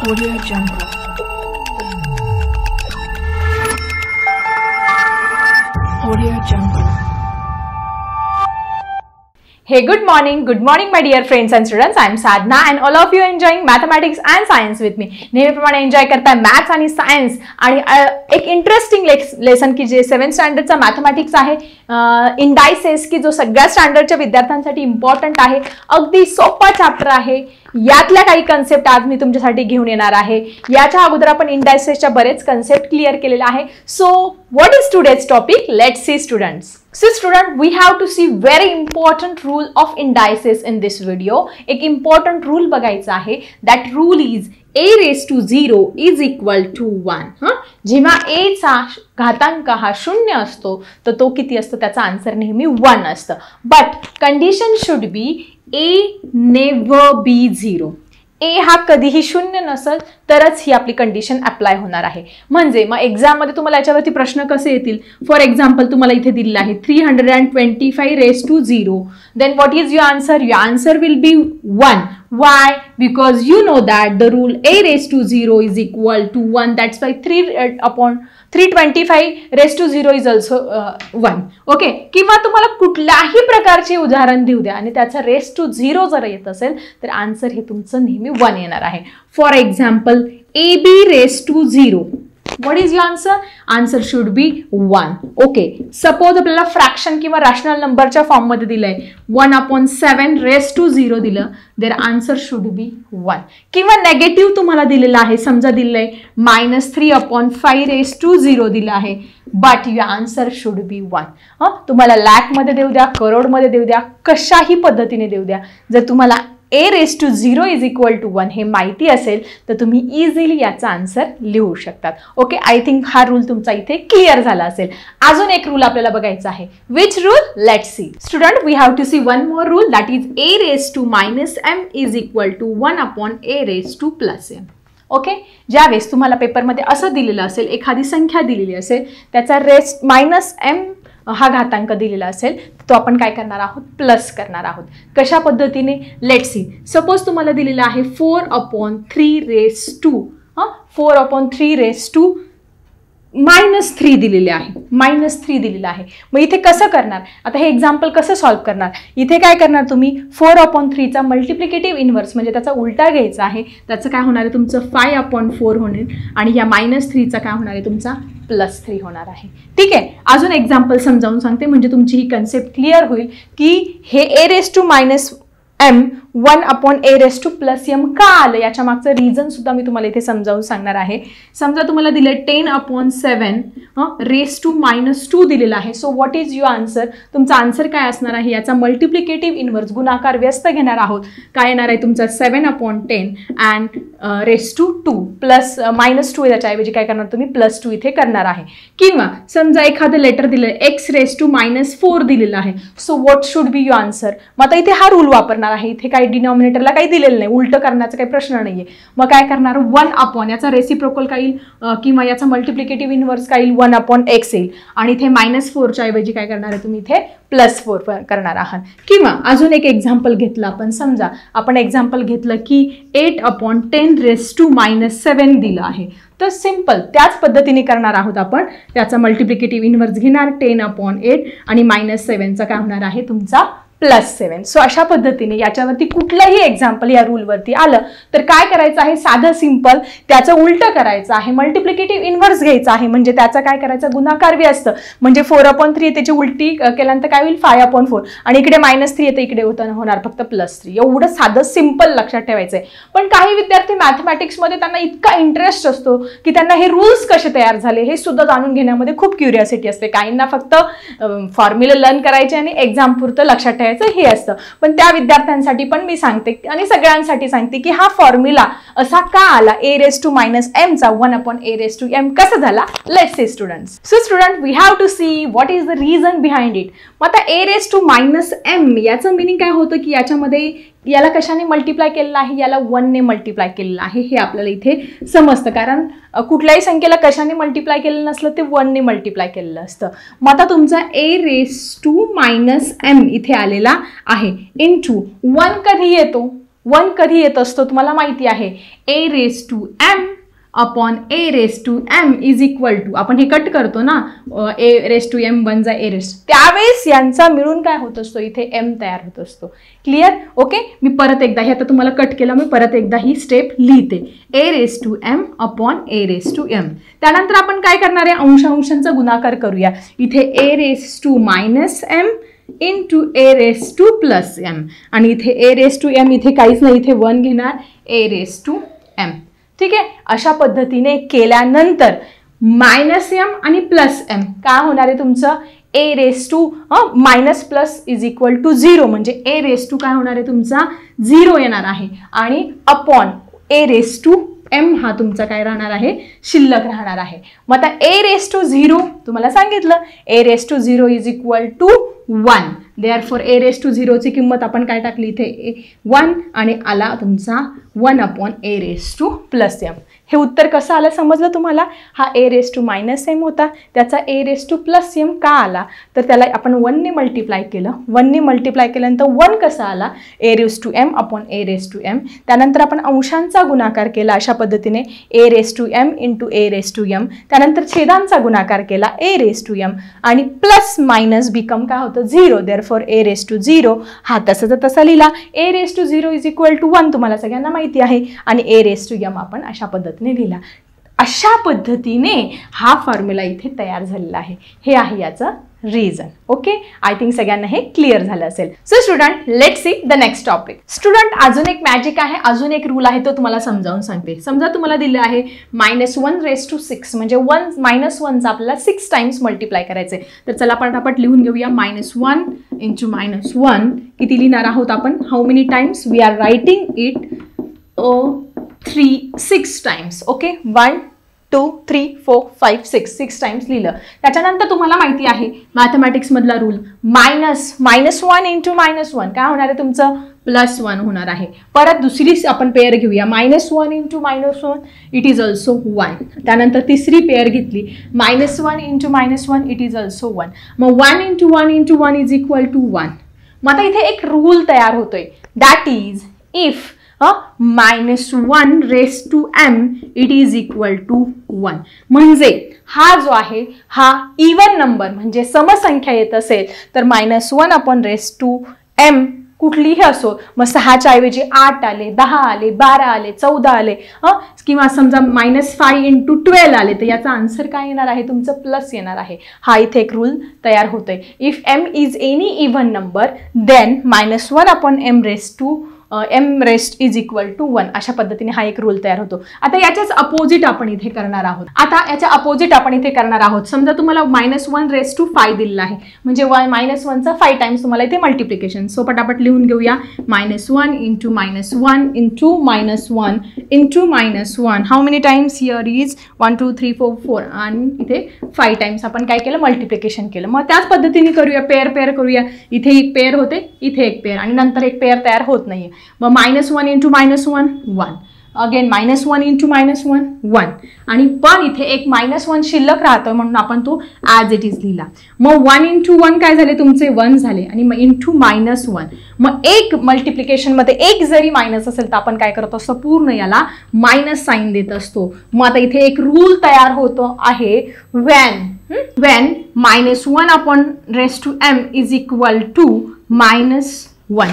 Audio Jungle. Audio Jungle. Hey, good morning my dear friends and students. I am Sadhna and all of you are enjoying mathematics and science with me. नेहमीप्रमाणे enjoy करताय maths आणि science आणि एक interesting lesson की जे 7th स्टँडर्डचा mathematics आहे, indices की जो सगळ्या स्टँडर्डच्या विद्यार्थ्यांसाठी इम्पॉर्टंट आहे. अगदी सोपा चॅप्टर आहे. यातल्या काही कन्सेप्ट आज मी तुमच्यासाठी घेऊन येणार आहे. याच्या अगोदर आपण इंडायसेसच्या बरेच कन्सेप्ट क्लिअर केलेले आहे. So what is today's topic? Let's see students. So student, we have to see very important rule of indices in this video. एक important rule बघायचा आहे. That rule is a raised to 0 is equal to 1. जेव्हा a चा घातांक हा 0 असतो तर तो किती असतो? त्याचा आन्सर नेहमी 1 असतं. But condition should be a never be 0. ए हा कधीही 0 नसेल तरच ही आपली कंडिशन अप्लाय होणार आहे. म्हणजे मग एक्झाममध्ये तुम्हाला याच्यावरती प्रश्न कसे येतील? फॉर एक्झाम्पल तुम्हाला इथे दिलेलं आहे 325 raise to 0. Then what is your answer? Your answer will be 1. Why? Because you know that the rule a raised to 0 is equal to 1. That's why 325 raised to 0 is also 1. Okay. किंवा तुम्हाला कुठल्याही प्रकारचे उदाहरण देऊ द्या आणि त्याचा raise to 0 जर येत असेल तर आन्सर हे तुमचं नेहमी 1 येणार आहे. For example ab raised to 0. What is your answer? Answer should be 1. Okay. Suppose आपल्याला फ्रॅक्शन किंवा रॅशनल नंबरच्या फॉर्म मध्ये दिलंय 1/7 रेस टू 0 दिलं, देअर आन्सर शुड बी 1. किंवा नेगेटिव्ह तुम्हाला दिलेलं आहे, समजा दिलंय -3/5 रेस टू 0 दिलं आहे, but your answer should be 1. तुम्हाला लॅक मध्ये देऊ द्या, करोड मध्ये देऊ द्या, कशाही पद्धतीने देऊ द्या, जर तुम्हाला a raised to 0 is equal to 1 हे माहिती असेल तर तुम्ही इझिली याचा आन्सर लिहू शकतात. ओके. आय थिंक हा रूल तुमचा इथे क्लिअर झाला असेल. अजून एक रूल आपल्याला बघायचा आहे. Which rule? Let's see. Student, we have to see one more rule, that is a raised to -m is equal to 1/a raised to +m. Okay. ज्यावेळेस तुम्हाला पेपरमध्ये असं दिलेलं असेल, एखादी संख्या दिलेली असेल, त्याचा रेस -m हा घातांक दिलेला असेल, तो आपण काय करणार आहोत? प्लस करणार आहोत. कशा पद्धतीने? Let's see. सपोज तुम्हाला दिलेला आहे 4/3 रेस टू 4/3 रेस टू -3 दिलेले आहे, -3 दिलेलं आहे. मग इथे कसं करणार? आता हे एक्झाम्पल कसं सॉल्व्ह करणार? इथे काय करणार तुम्ही? 4/3 चा मल्टिप्लिकेटिव्ह इनव्हर्स म्हणजे त्याचा उलटा घ्यायचा आहे. त्याचं काय होणार आहे? तुमचं 5/4 होणार आणि या -3 चा काय होणार आहे? तुमचा +3 होणार आहे. ठीक आहे. अजून एक्झाम्पल समजावून सांगते म्हणजे तुमची ही कन्सेप्ट क्लिअर होईल की हे a raised to -m 1/a raised to +m का आलं, याच्या मागचं रिझन सुद्धा मी तुम्हाला इथे समजावून सांगणार आहे. समजा तुम्हाला दिलं 10/7 रेस टू -2 दिलेला आहे. So what is your answer? तुमचा आन्सर काय असणार आहे? याचा मल्टिप्लिकेटिव्ह इनव्हर्स गुणाकार व्यस्त घेणार आहोत. काय येणार आहे? तुमचा 7/10 अँड रेस टू 2 प्लस -2 याच्याऐवजी काय करणार तुम्ही? +2 इथे करणार आहे. किंवा समजा एखादं लेटर दिलं x रेस टू -4 दिलेलं आहे. So what should be your answer? मग आता इथे हा रूल वापरणार आहे. इथे काही डिनॉमिनेटरला काही दिलेलं नाही, उलट करण्याचा काही प्रश्न नाहीये. मग काय करणार? 1 याचा रेसिप्रोकल काय येईल किंवा याचा मल्टिप्लिकेटिव्ह इनव्हर्स काय येईल? 1/x येईल आणि इथे -4च्या ऐवजी काय करणार आहे तुम्ही? इथे +4 करणार आहात. किंवा अजून एक एक्झाम्पल घेतलं आपण. समजा आपण एक्झाम्पल घेतलं की 8/10 रेस टू -7 दिलं आहे. तर सिंपल त्याच पद्धतीने करणार आहोत आपण. त्याचा मल्टिप्लिकेटिव्ह इनव्हर्स घेणार 10/8 आणि -7चा काय होणार आहे? तुमचा +7. सो अशा पद्धतीने याच्यावरती कुठलंही एक्झाम्पल या रूलवरती आलं तर काय करायचं आहे? साधं सिंपल त्याचं उलट करायचं आहे, मल्टिप्लिकेटिव्ह इनव्हर्स घ्यायचं आहे. म्हणजे त्याचा काय करायचं? गुणाकार व्यस्त. म्हणजे 4/3 त्याची उलटी केल्यानंतर काय होईल? 5/4 आणि इकडे -3 येते, इकडे होणार फक्त +3. एवढं साधं सिंपल लक्षात ठेवायचं आहे. पण काही विद्यार्थी मॅथमॅटिक्समध्ये त्यांना इतका इंटरेस्ट असतो की त्यांना हे रूल्स कसे तयार झाले हे सुद्धा जाणून घेण्यामध्ये खूप क्युरिओसिटी असते. काहींना फक्त फॉर्म्युला लर्न करायचे आणि एक्झाम पुरतं लक्षात ठेवायचं हे असतं. पण त्या विद्यार्थ्यांसाठी पण मी सांगते आणि सगळ्यांसाठी सांगते की हा फॉर्म्युला असा का आला? a raised to -m चा 1/a raised to m कसं झाला? Let's see students. So student, we have to see what is the reason behind it. मग आता a raised to -m याचं मिनिंग काय होतं की याच्यामध्ये याला कशाने मल्टिप्लाय केलेलं आहे? याला 1 ने मल्टिप्लाय केलेलं आहे. हे आपल्याला इथे समजतं, कारण कुठल्याही संख्येला कशाने मल्टिप्लाय केलेलं नसलं ते 1 ने मल्टिप्लाय केलेलं असतं. मग आता तुमचा a raised to -m इथे आलेला आहे. इंटू 1 कधी येतो? 1 कधी येत असतो तुम्हाला माहिती आहे, a raised to m upon a raised to m is equal to, आपण हे कट करतो ना, a raised to m बन जा a raised, त्यावेळेस यांचा मिळून काय होत असतो, इथे m तयार होत असतो. क्लिअर? ओके, मी परत एकदा हे आता तुम्हाला कट केलं, मी परत एकदा ही स्टेप लिहिते, a raised to m upon a raised to m. त्यानंतर आपण काय करणार आहे, अंशांचा गुणाकार करूया. इथे a raised to minus m into a raised to plus m, आणि इथे a raised to m इथे काहीच नाही, इथे 1 घेणार, a raised to m. ठीक आहे, अशा पद्धतीने केल्यानंतर मायनस एम आणि प्लस एम काय होणार आहे तुमचं, a raised to minus plus is equal to 0, म्हणजे a raised to काय होणार आहे तुमचा 0 येणार आहे, आणि upon a raised to m हा तुमचा काय राहणार आहे, शिल्लक राहणार आहे. मग आता a raised to 0 तुम्हाला सांगितलं, a raised to 0 is equal to 1. Therefore a raised to 0 ची किंमत आपण काय टाकली इथे 1, आणि आला तुमचा 1 upon a raised to plus m. हे उत्तर कसं आलं समजलं तुम्हाला, हा a raised to minus m होता, त्याचा a raised to plus m का आला, तर त्याला आपण 1 ने मल्टिप्लाय केलं, 1 ने मल्टिप्लाय केल्यानंतर 1 कसा आला, a raised to m upon a raised to m. त्यानंतर आपण अंशांचा गुणाकार केला अशा पद्धतीने a raised to m into a raised to m. त्यानंतर छेदांचा गुणाकार केला a raised to m, आणि प्लस मायनस बिकम काय होतं 0. देअरफॉर a raised to 0 हा तसाचा तसा लिहिला, a raised to 0 is equal to 1 तुम्हाला सगळ्यांना माहिती आहे, आणि a raised to m आपण अशा पद्धतीने लिहिला. अशा पद्धतीने हा फॉर्म्युला इथे तयार झालेला आहे. हे आहे याचं रिझन. ओके, आय थिंक सगळ्यांना हे क्लिअर झालं असेल. So student, let's see the next topic. Student, अजून एक मॅजिक आहे, अजून एक रूल आहे, तो तुम्हाला समजावून सांगते. समजा तुम्हाला दिलं आहे -1 raised to 6, म्हणजे -1चा आपल्याला 6 टाइम्स मल्टिप्लाय करायचे. तर चला पटापट लिहून घेऊया. -1 इंटू -1 किती लिहिणार आहोत आपण, how many times, we are writing it 6 times. Okay, 1 2 3 4 5 6 times लिहिलं. त्याच्यानंतर तुम्हाला माहिती आहे मॅथमॅटिक्स मधला रूल, -1 इंटू -1 काय होणार आहे तुमचं +1 होणार आहे. परत दुसरी आपण पेअर घेऊया, -1 इंटू -1 इट इज ऑल्सो 1. त्यानंतर तिसरी पेअर घेतली, -1 इंटू -1 इट इज ऑल्सो 1. मग 1 into 1 into 1 is equal to 1. मग आता इथे एक रूल तयार होतोय, that is if -1 raised to m it is equal to 1. म्हणजे हा जो आहे हा इवन नंबर म्हणजे समसंख्या येत असेल तर -1 अपॉन raised to m कुठलीही असो, मग 6च्या ऐवजी 8 आले, 10 आले, 12 आले, 14 आले, किंवा समजा -5 इंटू 12 आले, तर याचा आन्सर काय येणार आहे तुमचं प्लस येणार आहे. हा इथे एक रूल तयार होतोय. If m is any even number then -1 upon m raised to m raised is equal to 1. अशा पद्धतीने हा एक रूल तयार होतो. आता याच्याच अपोजिट आपण इथे करणार आहोत. समजा तुम्हाला -1 raised to 5 दिलेला आहे, म्हणजे -1चा 5 टाइम्स तुम्हाला इथे मल्टिप्लिकेशन. सो पटापट लिहून घेऊया, -1 into -1 into -1 into -1. How many times, here is 1 2 3 4 4, आणि इथे 5 टाइम्स आपण काय केलं मल्टिप्लिकेशन केलं. मग त्याच पद्धतीने करूया, पेअर करूया. इथे एक पेअर होते, इथे एक पेअर, आणि नंतर एक पेअर तयार होत नाहीये. मग -1 इंटू -1 1, अगेन -1 इंटू -1 1, आणि पण इथे एक -1 शिल्लक राहतं म्हणून आपण तो ॲज इट इज लिहिला. मग 1 इंटू 1 काय झाले तुमचे 1 झाले, आणि मग इंटू -1. मग एक मल्टिप्लिकेशनमध्ये एक जरी मायनस असेल तर आपण काय करत असतो, पूर्ण याला मायनस साईन देत असतो. मग आता इथे एक रूल तयार होतो आहे, when -1 upon raised to m is equal to -1.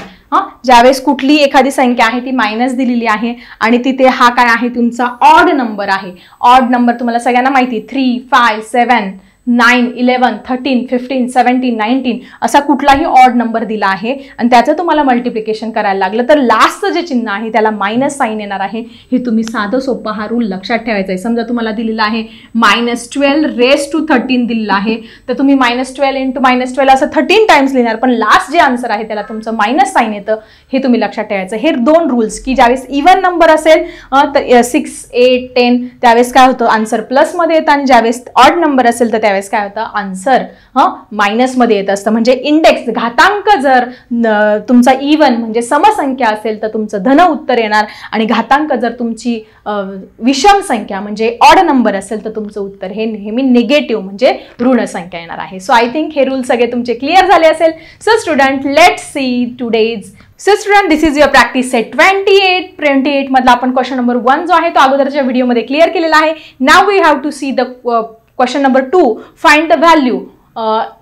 ज्यावेळेस कुठली एखादी संख्या आहे ती मायनस दिलेली आहे आणि तिथे हा काय आहे तुमचा ऑड नंबर आहे. ऑड नंबर तुम्हाला सगळ्यांना माहिती, 3 5 7 9 11 13 15 17 19 असा कुठलाही ऑड नंबर दिला आहे आणि त्याचं तुम्हाला मल्टिप्लिकेशन करायला लागलं तर लास्टचं जे चिन्ह आहे त्याला मायनस साईन येणार आहे. हे तुम्ही साधं सोपं हा रूल लक्षात ठेवायचा आहे. समजा तुम्हाला दिलेला आहे -12 raised to 13 दिलेला आहे, तर तुम्ही -12 इंटू -12 असं 13 टाइम्स लिहिणार, पण लास्ट जे आन्सर आहे त्याला तुमचं मायनस साईन येतं. हे तुम्ही लक्षात ठेवायचं. हे 2 रूल्स की ज्यावेळेस इव्हन नंबर असेल तर 6 8 10 त्यावेळेस काय होतं आन्सर प्लसमध्ये येतं, आणि ज्यावेळेस ऑड नंबर असेल तर त्यावेळेस त्यावेळेस काय होतं, आन्सर मायनसमध्ये येत असतं. म्हणजे इंडेक्स घातांक जर तुमचा इवन म्हणजे समसंख्या असेल तर तुमचं धन उत्तर येणार, आणि घातांक जर तुमची विषम संख्या म्हणजे ऑड नंबर असेल तर तुमचं उत्तर हे नेहमी निगेटिव्ह म्हणजे ऋण संख्या येणार आहे. सो आय थिंक हे रूल सगळे तुमचे क्लिअर झाले असेल. So student, let's see today's. So student, this is your practice set 28 मधला आपण क्वेश्चन नंबर 1 जो आहे तो अगोदरच्या व्हिडिओमध्ये क्लिअर केलेला आहे. Now we have to see the question number 2, find the value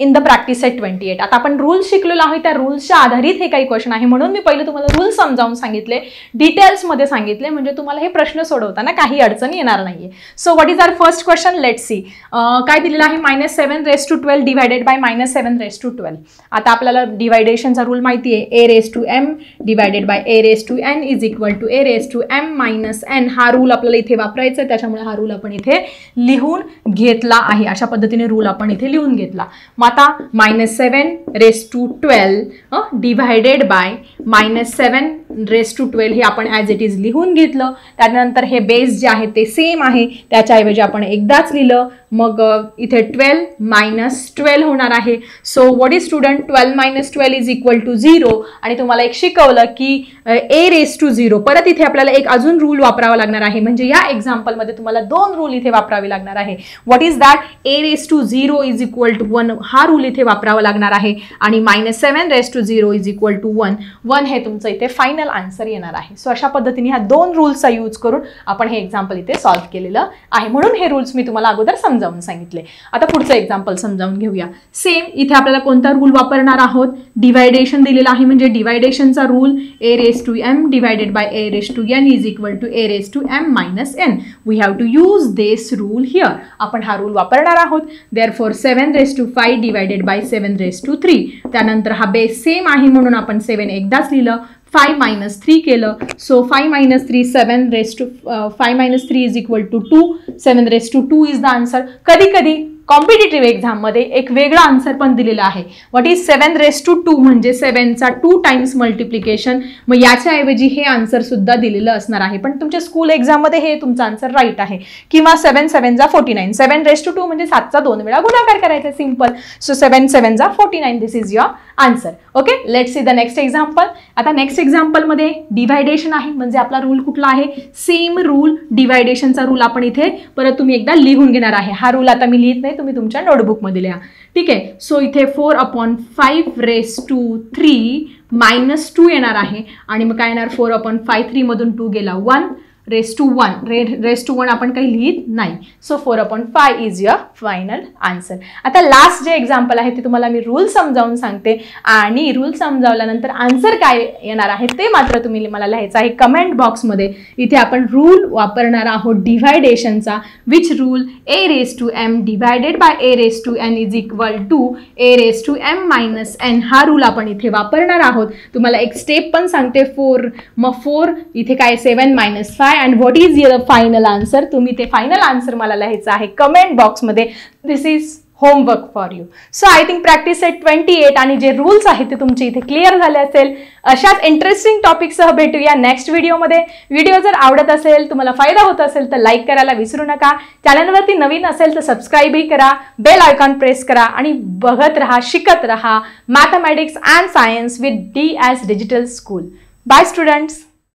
in the practice set 28. आता आपण रूल्स शिकलेलो आहोत, त्या रूल्सच्या आधारित हे काही क्वेश्चन आहे, म्हणून मी पहिले तुम्हाला रूल्स समजावून सांगितले, डिटेल्समध्ये सांगितले, म्हणजे तुम्हाला हे प्रश्न सोडवताना काही अडचणी येणार नाहीये. So what is our first question, let's see. काय दिलेलं आहे, -7^12 डिवायडेड बाय -7^12. आता आपल्याला डिवायडेशनचा रूल माहिती आहे, a⁻m divided by a⁻n is equal to a⁻m-n. हा रूल आपल्याला इथे वापरायचा आहे, त्याच्यामुळे हा रूल आपण इथे लिहून घेतला आहे. अशा पद्धतीने रूल आपण इथे लिहून घेतला. मग आता -7^12 डिवायडेड बाय -7^12 हे आपण ॲज इट इज लिहून घेतलं. त्यानंतर हे बेस जे आहे ते सेम आहे, त्याच्याऐवजी आपण एकदाच लिहिलं. मग इथे 12 होणार आहे. So what is student, 12 is equal to 0. आणि तुम्हाला एक शिकवलं की a⁻0. परत इथे आपल्याला एक अजून रूल वापरावा लागणार आहे, म्हणजे या एक्झाम्पलमध्ये तुम्हाला 2 रूल इथे वापरावे लागणार आहे. What is that, a⁻0 is equal to 1 हा रूल इथे वापरावा लागणार आहे, आणि -7^0 इज इक्वल टू 1 हे तुमचं इथे फायनल आन्सर येणार आहे. सो अशा पद्धतीने ह्या 2 रूल्सचा यूज करून आपण हे एक्झाम्पल इथे सॉल्व्ह केलेलं आहे, म्हणून हे रूल्स मी तुम्हाला अगोदर समजावून सांगितले. आता पुढचं एक्झाम्पल समजावून घेऊया. सेम इथे आपल्याला कोणता रूल वापरणार आहोत, डिवायडेशन दिलेला आहे, म्हणजे डिवायडेशनचा rule a⁻m divided by a⁻n is equal to a⁻m-n. We have to use this rule here. आपण हा रूल वापरणार आहोत. Therefore 7^5 divided by 7^3. त्यानंतर हा बेस सेम आहे म्हणून आपण 7 एकदाच लिहिलं. 5 - 3 केलं. So 5 - 3 5 - 3 is equal to 2. 7^2 is the answer. कधी कधी कॉम्पिटेटिव्ह एक्झाममध्ये एक वेगळा आन्सर पण दिलेला आहे. व्हॉट इज 7^2 म्हणजे 7चा 2 टाइम्स मल्टिप्लिकेशन. मग याच्याऐवजी हे आन्सर सुद्धा दिलेलं असणार आहे, पण तुमच्या स्कूल एक्झाममध्ये हे तुमचं आन्सर राईट आहे. किंवा 7 7 जा 49. 7^2 म्हणजे 7चा 2 वेळा गुणाकार करायचा, सिंपल. सो 7 7 जा 49. This is your answer. Okay, let's see the next example. आता नेक्स्ट एक्झाम्पलमध्ये डिवायडेशन आहे, म्हणजे आपला रूल कुठला आहे, सेम रूल, डिवायडेशनचा रूल आपण इथे परत तुम्ही एकदा लिहून घेणार आहे. हा रूल आता मी लिहित नाही, तुम्ही तुमच्या नोटबुकमध्ये लिहा. ठीक आहे. सो इथे 4/5^3 -2 येणार आहे, आणि मग काय येणार, 4/5 3 मधून 2 गेला 1^1 आपण काही लिहित नाही. So 4/5 is your final answer. आता लास्ट जे एक्झाम्पल आहे ते तुम्हाला मी रूल समजावून सांगते, आणि रूल समजावल्यानंतर आन्सर काय येणार आहे ते मात्र तुम्ही मला लिहायचं आहे कमेंट बॉक्समध्ये. इथे आपण रूल वापरणार आहोत डिवायडेशनचा, which rule, a⁻m divided by a⁻n is equal to a⁻m-n. हा रूल आपण इथे वापरणार आहोत. तुम्हाला एक स्टेप पण सांगते, 4 मग 4 इथे काय 7 - 5 and what is your final answer. तुम्ही ते फायनल आन्सर मला लिहायचं आहे कमेंट बॉक्समध्ये. This is homework for you. So I think practice set 28 आणि जे रूल्स आहेत ते तुमचे इथे क्लिअर झाले असेल. अशाच इंटरेस्टिंग टॉपिकसह भेटूया नेक्स्ट व्हिडिओमध्ये. व्हिडिओ जर आवडत असेल, तुम्हाला फायदा होत असेल तर लाईक करायला विसरू नका. चॅनलवरती नवीन असेल तर सबस्क्राईबही करा, बेल आयकॉन प्रेस करा, आणि बघत रहा, शिकत रहा mathematics and science with D as digital school. Bye students.